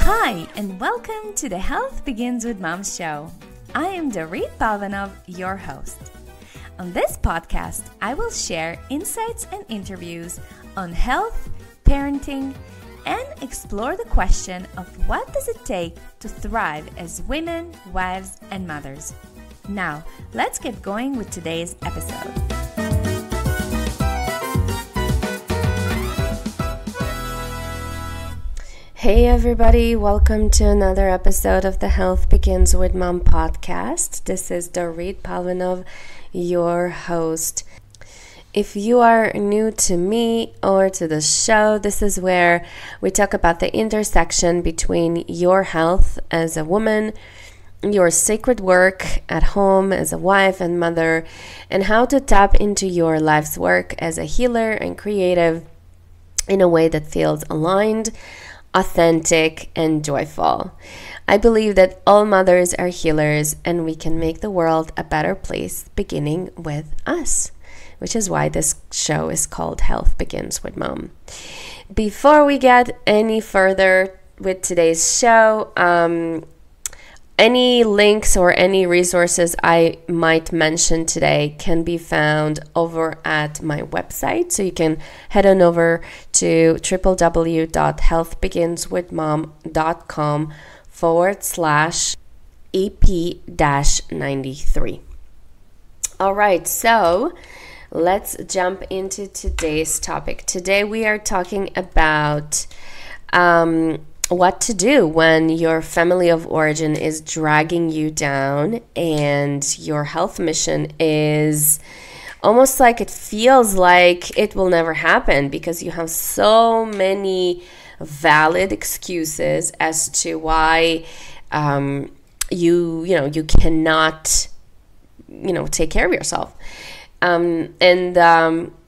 Hi, and welcome to the Health Begins with Mom show. I am Dorit Palvanov, your host. On this podcast, I will share insights and interviews on health, parenting, and explore the question of what does it take to thrive as women, wives, and mothers. Now, let's get going with today's episode. Hey everybody, welcome to another episode of the Health Begins with Mom podcast. This is Dorit Palvanov, your host. If you are new to me or to the show, this is where we talk about the intersection between your health as a woman, your sacred work at home as a wife and mother, and how to tap into your life's work as a healer and creative in a way that feels aligned, authentic, and joyful. I believe that all mothers are healers and we can make the world a better place beginning with us, which is why this show is called Health Begins with Mom. Before we get any further with today's show, any links or any resources I might mention today can be found over at my website. So you can head on over to www.healthbeginswithmom.com/ep-93. All right, so let's jump into today's topic. Today we are talking about what to do when your family of origin is dragging you down and your health mission is almost like it feels like it will never happen because you have so many valid excuses as to why you cannot take care of yourself.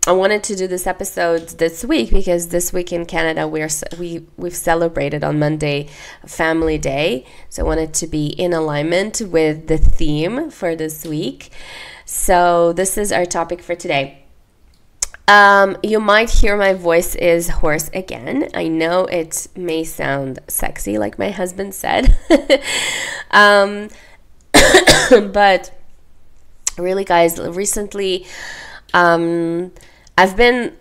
I wanted to do this episode this week because this week in Canada we've celebrated on Monday Family Day. So I wanted to be in alignment with the theme for this week. So this is our topic for today. You might hear my voice is hoarse again. I know it may sound sexy, like my husband said. But really, guys, recently, I've been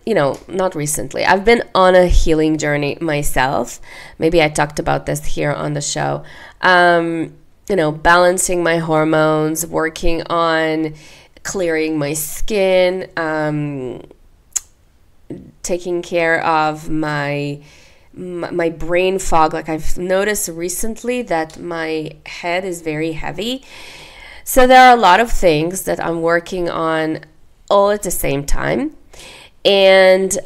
on a healing journey myself. Maybe I talked about this here on the show. Balancing my hormones, working on clearing my skin, taking care of my brain fog. Like I've noticed recently that my head is very heavy. So there are a lot of things that I'm working on all at the same time. And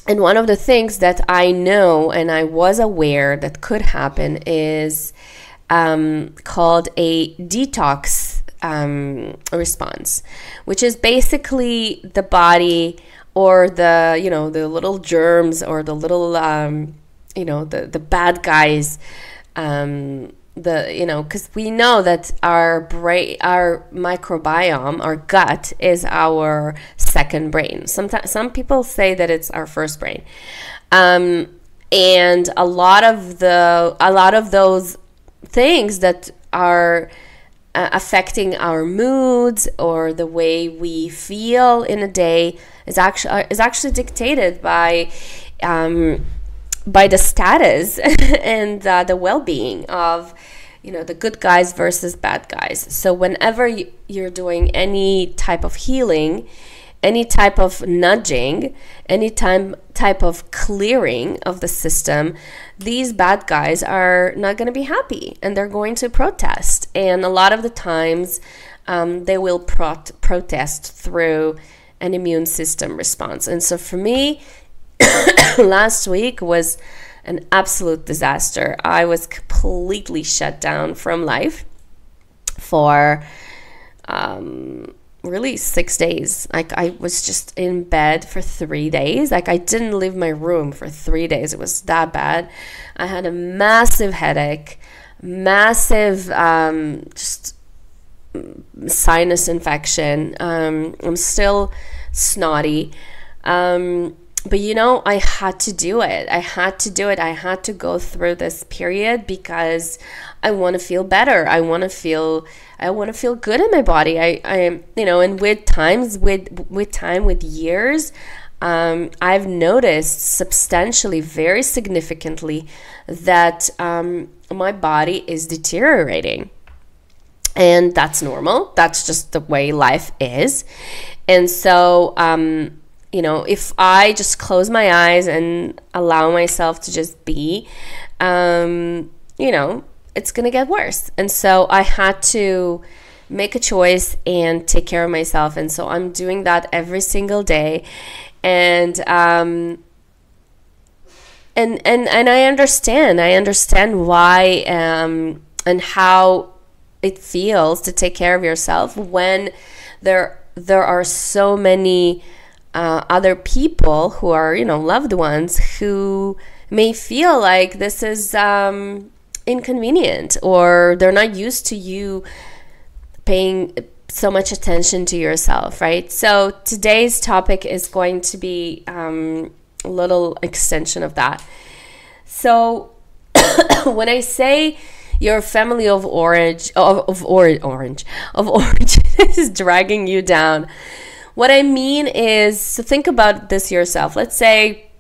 one of the things that I know and I was aware that could happen is called a detox response, which is basically the body or the little germs or the little the bad guys, because we know that our brain, our microbiome, our gut is our second brain. Sometimes some people say that it's our first brain, and a lot of those things that are affecting our moods or the way we feel in a day is actually dictated by the status and the well-being of the good guys versus bad guys. So whenever you're doing any type of healing, any type of nudging, any type of clearing of the system, these bad guys are not going to be happy and they're going to protest. And a lot of the times they will protest through an immune system response. And so for me, last week was an absolute disaster. I was completely shut down from life for really 6 days. Like I was just in bed for 3 days. Like I didn't leave my room for 3 days. It was that bad. I had a massive headache, massive just sinus infection. I'm still snotty. but you know, I had to do it. I had to go through this period because I want to feel better. I want to feel good in my body. I you know, and with years, I've noticed substantially, very significantly, that my body is deteriorating. And that's normal. That's just the way life is. And so, you know, if I just close my eyes and allow myself to just be, you know, it's going to get worse. And so I had to make a choice and take care of myself. And so I'm doing that every single day. And I understand why, and how it feels to take care of yourself when there are so many other people who are, you know, loved ones, who may feel like this is inconvenient, or they're not used to you paying so much attention to yourself, right? So today's topic is going to be a little extension of that. So when I say your family of orange is dragging you down, what I mean is, so think about this yourself. Let's say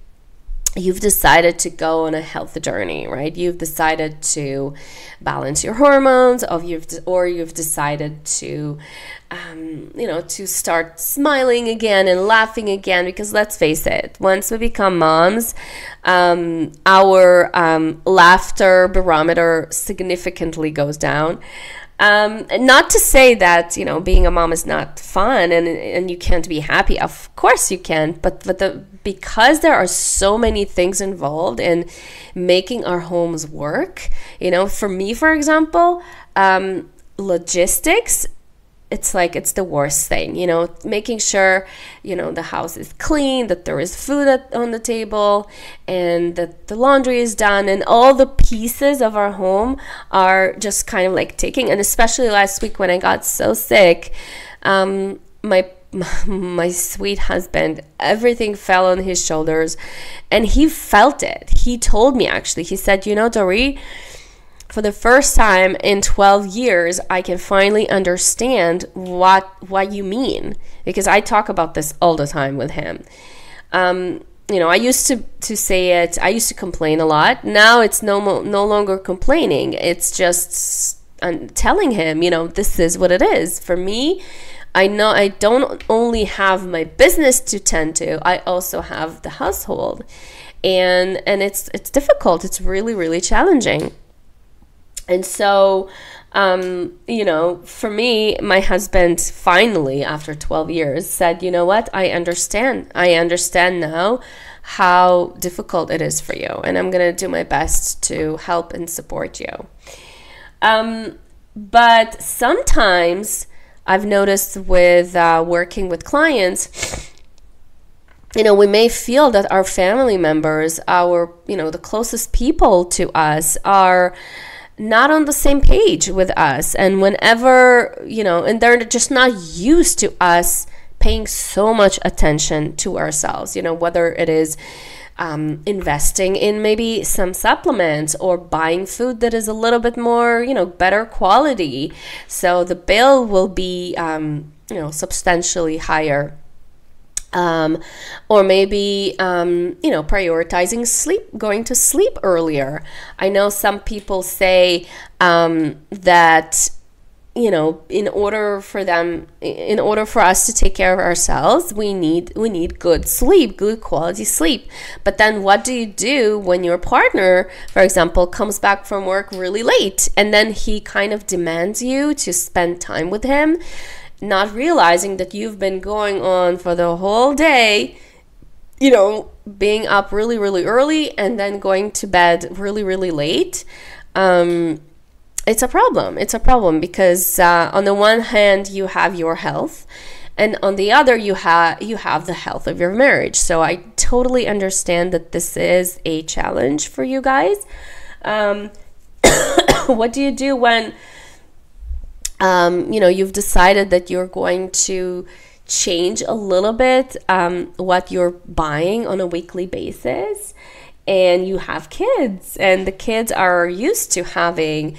you've decided to go on a health journey, right? You've decided to balance your hormones, or you've decided to, you know, to start smiling again and laughing again. Because let's face it, once we become moms, our laughter barometer significantly goes down. Not to say that, you know, being a mom is not fun and you can't be happy. Of course you can, but because there are so many things involved in making our homes work, you know, for me, for example, logistics, it's the worst thing, you know, making sure, you know, the house is clean, that there is food on the table, and that the laundry is done, and all the pieces of our home are just kind of like taking. And especially last week when I got so sick, my sweet husband, everything fell on his shoulders, and he felt it. He told me, actually, he said, you know, Dorit, for the first time in 12 years, I can finally understand what you mean, because I talk about this all the time with him. You know, I used to say it. I used to complain a lot. Now it's no longer complaining. It's just telling him, you know, this is what it is. For me, I know I don't only have my business to tend to, I also have the household. And it's difficult. It's really, really challenging. And so, you know, for me, my husband finally, after 12 years, said, you know what, I understand now how difficult it is for you, and I'm going to do my best to help and support you. But sometimes I've noticed with working with clients, you know, we may feel that our family members, our, you know, the closest people to us are not on the same page with us. And whenever, you know, and they're just not used to us paying so much attention to ourselves, you know, whether it is investing in maybe some supplements or buying food that is a little bit more, you know, better quality. So the bill will be, you know, substantially higher. Or maybe, you know, prioritizing sleep, going to sleep earlier. I know some people say that, you know, in order for us to take care of ourselves, we need good sleep, good quality sleep. But then what do you do when your partner, for example, comes back from work really late, and then he kind of demands you to spend time with him, not realizing that you've been going on for the whole day, you know, being up really, really early and then going to bed really, really late. It's a problem. It's a problem because on the one hand, you have your health, and on the other, you have the health of your marriage. So I totally understand that this is a challenge for you guys. What do you do when you know, you've decided that you're going to change a little bit what you're buying on a weekly basis, and you have kids, and the kids are used to having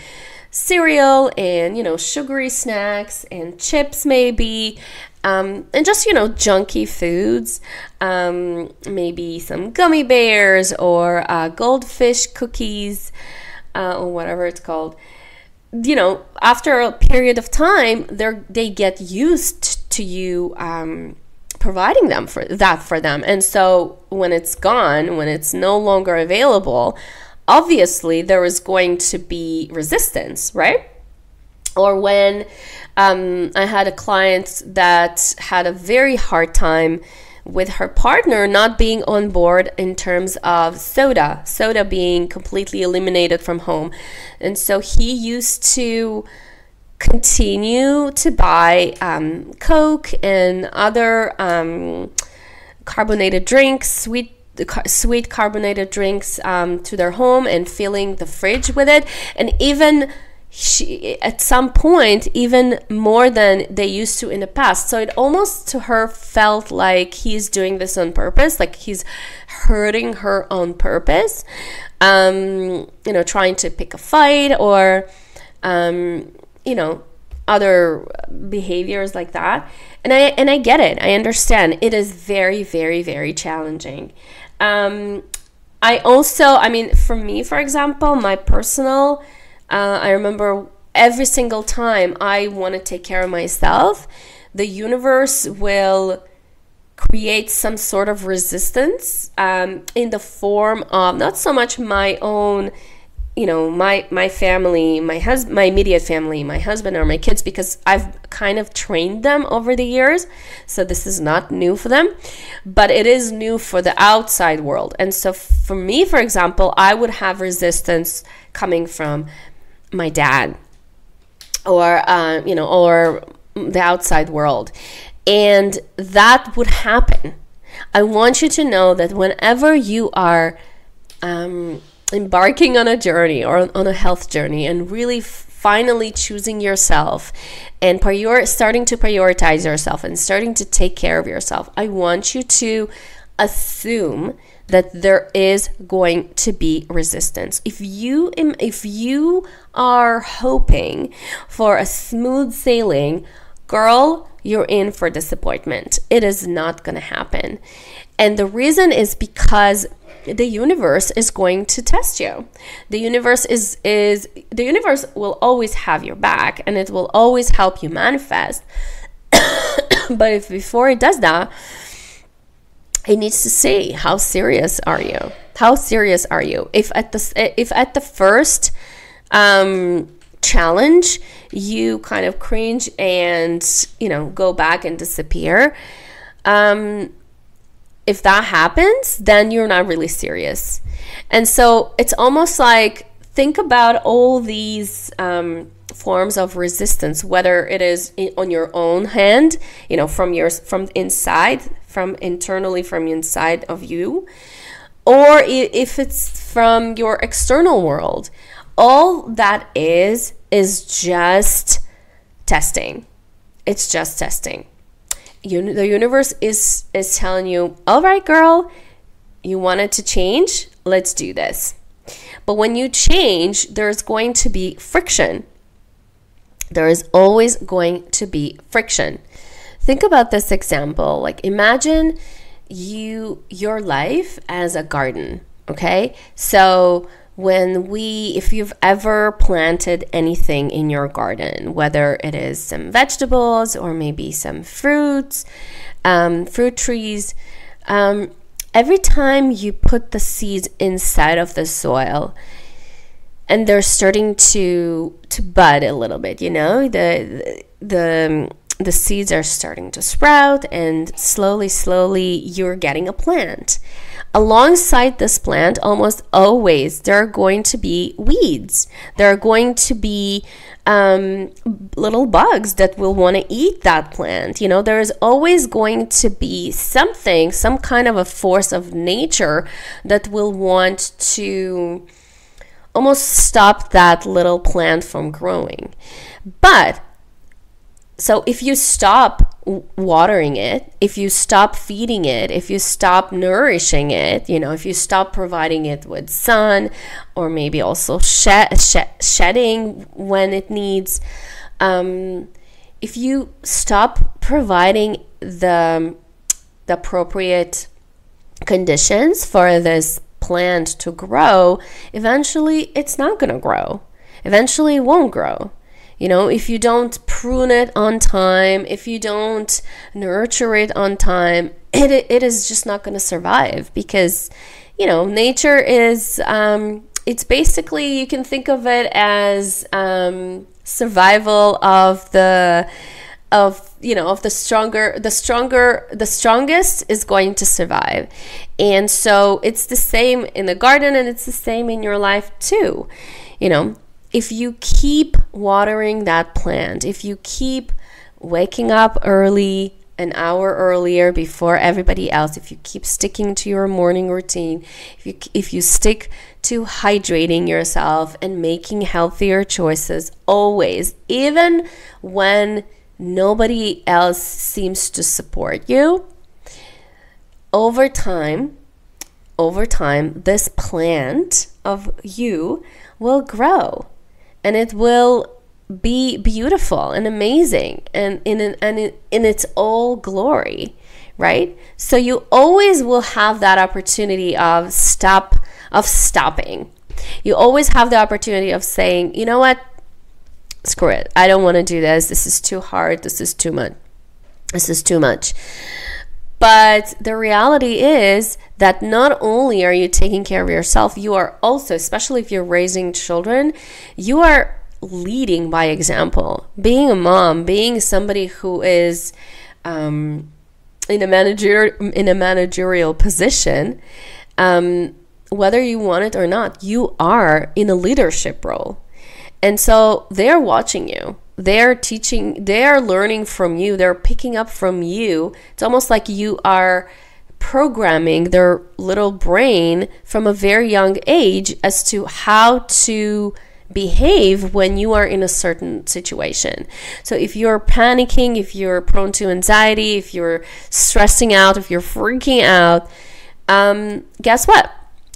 cereal and, sugary snacks and chips maybe, and just, junky foods, maybe some gummy bears or goldfish cookies, or whatever it's called. After a period of time, they get used to you providing them for them. And so when it's gone, when it's no longer available, obviously there is going to be resistance, right? Or when I had a client that had a very hard time with her partner not being on board in terms of soda being completely eliminated from home. And so he used to continue to buy Coke and other carbonated drinks, sweet carbonated drinks to their home, and filling the fridge with it. And even she, at some point, even more than they used to in the past. So it almost to her felt like he's doing this on purpose, like he's hurting her on purpose, trying to pick a fight, or other behaviors like that. And I get it. I understand. It is very, very, very challenging. For me, for example, my personal, I remember every single time I want to take care of myself, the universe will create some sort of resistance in the form of not so much my own, my family, my immediate family, my husband or my kids, because I've kind of trained them over the years. So this is not new for them, but it is new for the outside world. And so for me, for example, I would have resistance coming from my dad, or or the outside world, and that would happen. I want you to know that whenever you are embarking on a journey or on a health journey, and really finally choosing yourself and starting to prioritize yourself and starting to take care of yourself, I want you to assume that there is going to be resistance. If you are hoping for a smooth sailing, girl, you're in for disappointment. It is not going to happen. And the reason is because the universe is going to test you. The universe will always have your back, and it will always help you manifest. But if before it does that, it needs to say, how serious are you? How serious are you? If at the first challenge you kind of cringe and go back and disappear, if that happens, then you're not really serious. And so it's almost like, think about all these forms of resistance, whether it is on your own hand, from inside, from inside of you, or if it's from your external world. All that is just testing. It's just testing. The universe is telling you, all right, girl, you wanted to change, let's do this. But when you change, there's going to be friction. There is always going to be friction. Think about this example. Like, imagine your life as a garden, okay? So if you've ever planted anything in your garden, whether it is some vegetables or maybe some fruit trees, every time you put the seeds inside of the soil and they're starting to bud a little bit, the seeds are starting to sprout, and slowly you're getting a plant. Alongside this plant, almost always, there are going to be weeds. There are going to be little bugs that will want to eat that plant. There is always going to be some kind of a force of nature that will want to almost stop that little plant from growing. So if you stop watering it, if you stop feeding it, if you stop nourishing it, if you stop providing it with sun, or maybe also shedding when it needs, if you stop providing the appropriate conditions for this plant to grow, eventually it's not going to grow. Eventually it won't grow. If you don't prune it on time, if you don't nurture it on time, it is just not going to survive, because, nature is, it's basically, you can think of it as survival of the strongest is going to survive. And so it's the same in the garden, and it's the same in your life too. If you keep watering that plant, if you keep waking up early, an hour earlier before everybody else, if you keep sticking to your morning routine, if you stick to hydrating yourself and making healthier choices always, even when nobody else seems to support you, over time, this plant of you will grow. And it will be beautiful and amazing and in its all glory, right? So you always will have that opportunity of stopping. You always have the opportunity of saying, you know what? Screw it. I don't want to do this. This is too hard. This is too much. This is too much. But the reality is that not only are you taking care of yourself, you are also, especially if you're raising children, you are leading by example. Being a mom, being somebody who is in a managerial position, whether you want it or not, you are in a leadership role. And so they're watching you. They're teaching, they're learning from you, they're picking up from you. It's almost like you are programming their little brain from a very young age as to how to behave when you are in a certain situation. So if you're panicking, if you're prone to anxiety, if you're stressing out, if you're freaking out, guess what?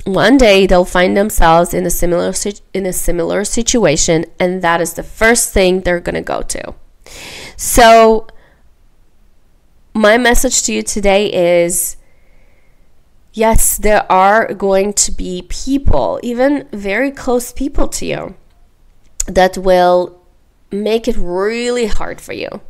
One day they'll find themselves in a similar situation, and that is the first thing they're going to go to. So my message to you today is, yes, there are going to be people, even very close people to you, that will make it really hard for you,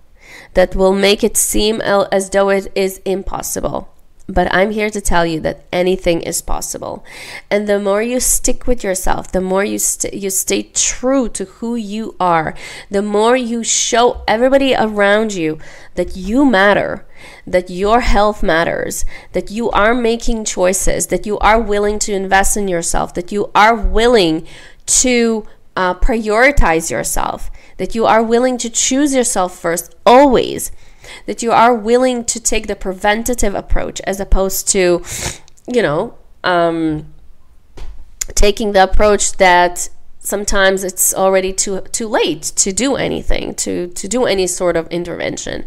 that will make it seem as though it is impossible. But I'm here to tell you that anything is possible. And the more you stick with yourself, the more you stay true to who you are, the more you show everybody around you that you matter, that your health matters, that you are making choices, that you are willing to invest in yourself, that you are willing to prioritize yourself, that you are willing to choose yourself first always, that you are willing to take the preventative approach as opposed to, taking the approach that sometimes it's already too late to do anything, to do any sort of intervention.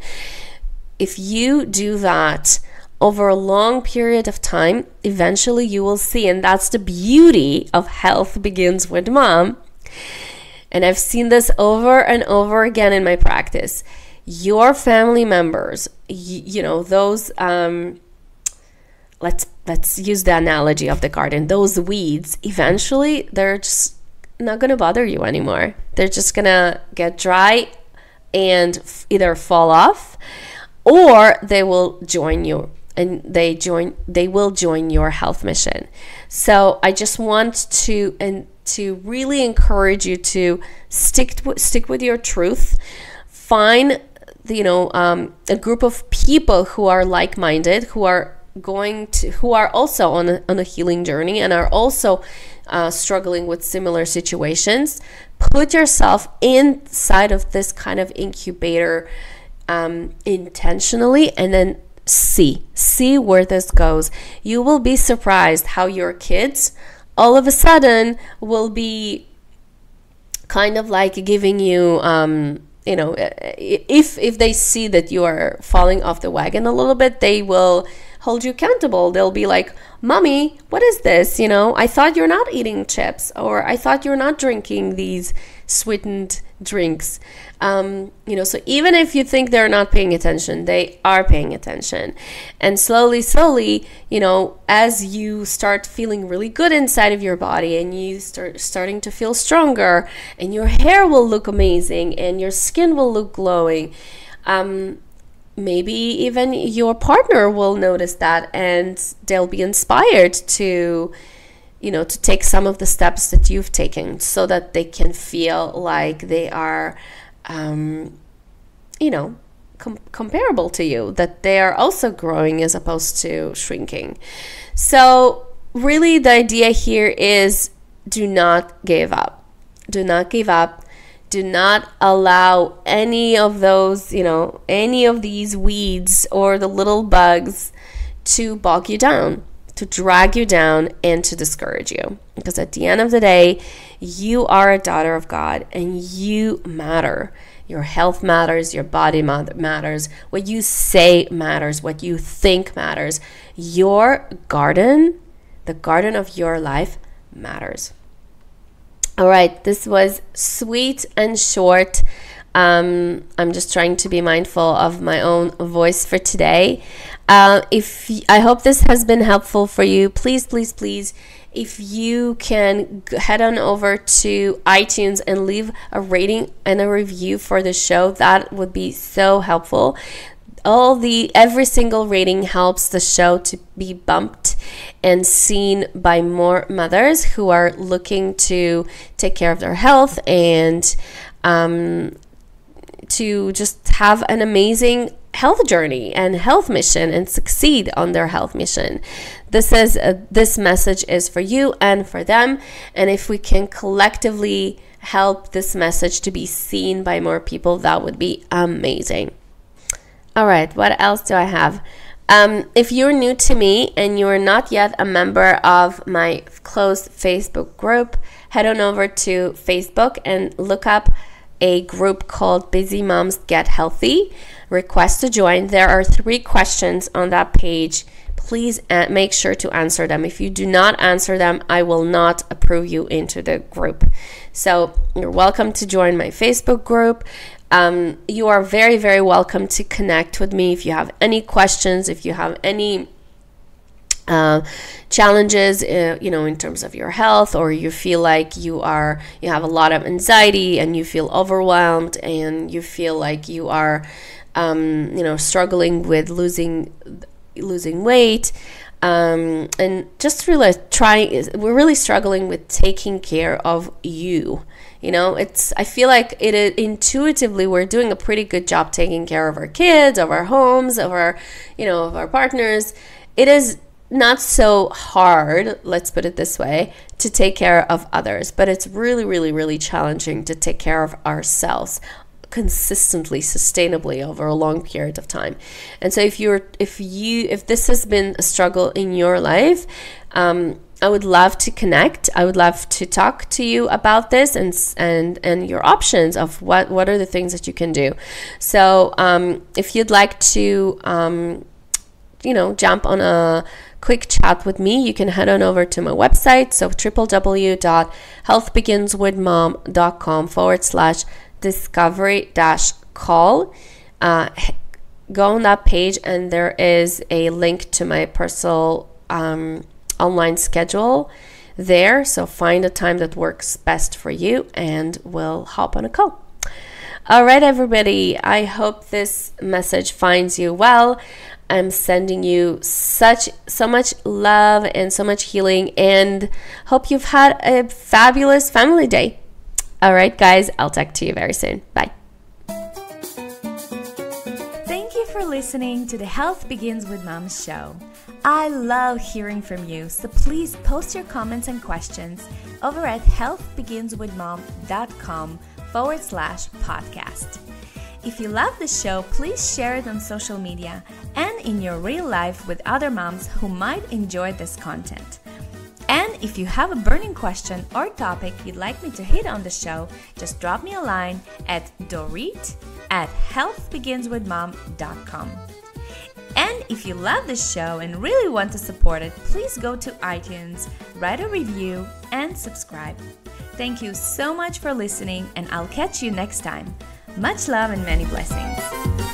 If you do that over a long period of time, eventually you will see, and that's the beauty of Health Begins with Mom. And I've seen this over and over again in my practice. Your family members, those, let's use the analogy of the garden, those weeds, eventually they're just not going to bother you anymore. They're just going to get dry and either fall off, or they will join you, and they will join your health mission. So I just want to really encourage you to stick with your truth. Find a group of people who are like-minded, who are also on a healing journey and are also struggling with similar situations. Put yourself inside of this kind of incubator intentionally, and then see where this goes. You will be surprised how your kids all of a sudden will be kind of like giving you if they see that you are falling off the wagon a little bit, they will hold you accountable. They'll be like, "Mommy, what is this? I thought you're not eating chips, or I thought you're not drinking these sweetened drinks." So even if you think they're not paying attention, they are paying attention. And slowly, as you start feeling really good inside of your body, and you starting to feel stronger, and your hair will look amazing, and your skin will look glowing, maybe even your partner will notice that, and they'll be inspired to take some of the steps that you've taken, so that they can feel like they are comparable to you, that they are also growing as opposed to shrinking. So really the idea here is, do not give up. Do not give up. Do not allow any of those, any of these weeds or the little bugs to bog you down, to drag you down, and to discourage you. Because at the end of the day, you are a daughter of God, and you matter. Your health matters, your body matters, what you say matters, what you think matters. Your garden, the garden of your life, matters. All right, this was sweet and short. I'm just trying to be mindful of my own voice for today. I hope this has been helpful for you. Please, please, please, if you can head on over to iTunes and leave a rating and a review for the show, that would be so helpful. Every single rating helps the show to be bumped and seen by more mothers who are looking to take care of their health, and to just have an amazing health journey and health mission, and succeed on their health mission. This message is for you and for them, and if we can collectively help this message to be seen by more people, that would be amazing. All right, what else do I have? If you're new to me and you are not yet a member of my closed Facebook group, head on over to Facebook and look up a group called Busy Moms Get Healthy. Request to join. There are 3 questions on that page. Please make sure to answer them. If you do not answer them, I will not approve you into the group. So you're welcome to join my Facebook group. You are very, very welcome to connect with me if you have any questions, if you have any challenges, in terms of your health, or you feel like you have a lot of anxiety and you feel overwhelmed, and you feel like you are, struggling with losing weight, and just really we're really struggling with taking care of you. I feel like intuitively we're doing a pretty good job taking care of our kids, of our homes, of our partners. It is not so hard, let's put it this way, to take care of others, but it's really, really, really challenging to take care of ourselves consistently, sustainably over a long period of time. And so if this has been a struggle in your life, I would love to connect. I would love to talk to you about this and your options of what are the things that you can do. So if you'd like to jump on a quick chat with me, you can head on over to my website, so www.healthbeginswithmom.com/discovery-call. Go on that page, and there is a link to my personal online schedule there. So find a time that works best for you, and we'll hop on a call. All right, everybody. I hope this message finds you well. I'm sending you so much love and so much healing, and hope you've had a fabulous family day. All right, guys, I'll talk to you very soon. Bye. Thank you for listening to the Health Begins with Mom show. I love hearing from you, so please post your comments and questions over at healthbeginswithmom.com/podcast. If you love the show, please share it on social media and in your real life with other moms who might enjoy this content. And if you have a burning question or topic you'd like me to hit on the show, just drop me a line at dorit@healthbeginswithmom.com. And if you love this show and really want to support it, please go to iTunes, write a review, and subscribe. Thank you so much for listening, and I'll catch you next time. Much love and many blessings.